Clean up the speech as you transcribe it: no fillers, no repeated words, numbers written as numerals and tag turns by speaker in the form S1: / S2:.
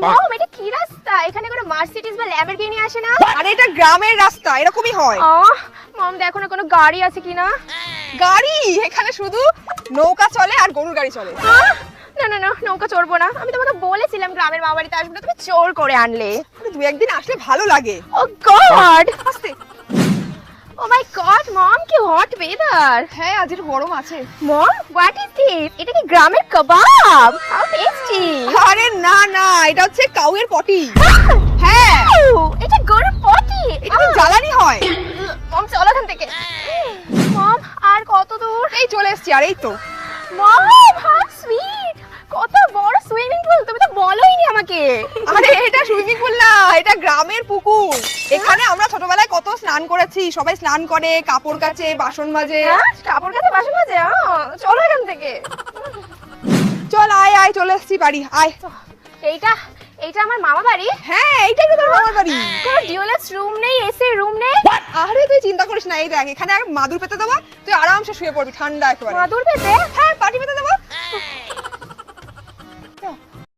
S1: মম এটা কি রাস্তা? এখানে কোনো মার্সিডিজ বা ল্যাম্বরগিনি আসে না?
S2: আরে এটা গ্রামের রাস্তা, এরকমই হয়।
S1: মম দেখো না কোনো গাড়ি আছে কিনা।
S2: গাড়ি এখানে শুধু নৌকা চলে আর গরুর গাড়ি চলে।
S1: না না না, নৌকা চড়বো না। আমি তোমাকে বলেছিলাম গ্রামের মা বাড়িতে আসবো না, তুমি চোর করে আনলে।
S2: আরে দু একদিন আসলে ভালো লাগে।
S1: ও গড,
S2: আস্তে।
S1: ও মাই গড মম, কি হট ওয়েদার।
S2: হ্যাঁ আজ একটু গরম আছে।
S1: মম হোয়াট ইজ দিস? এটা কি গ্রামের কাবাব? How tasty.
S2: আরে না না, এটা হচ্ছে কাউয়ের পটি। হ্যাঁ
S1: এটা গরুর পটি।
S2: এটা তো জ্বালানি হয়।
S1: মম চলো এখান থেকে। মম আর কত দূর?
S2: এই চলে এসেছি। আর এই তো।
S1: মম হাউ সুইট, কত বড় সুইমিং পুল, তুমি তো বলোইনি আমাকে।
S2: আরে এটা সুইমিং পুল না, এটা গ্রামের পুকুর। এখানে আমরা ছোটবেলায় কত স্নান করেছি, সবাই স্নান করে, কাপড় কাচে, বাসন মাজে।
S1: কাপড় কাচে বাসন মাজে। চলো এখান থেকে।
S2: চল আয় আয়, চলে এসেছি বাড়ি, আয়।
S1: এইটা এইটা আমার মামা বাড়ি।
S2: হ্যাঁ এইটাই তো তোর মামার বাড়ি।
S1: কোনো ডিওলেক্স রুম নেই, এসি রুম নেই?
S2: আরে তুই চিন্তা করিস না, এই দেখ এখানে মাদুর পেতে দেবো, তুই আরামসে শুয়ে পড়বি ঠান্ডা একেবারে।
S1: মাদুর পেতে?
S2: হ্যাঁ পাটি পেতে দেবো।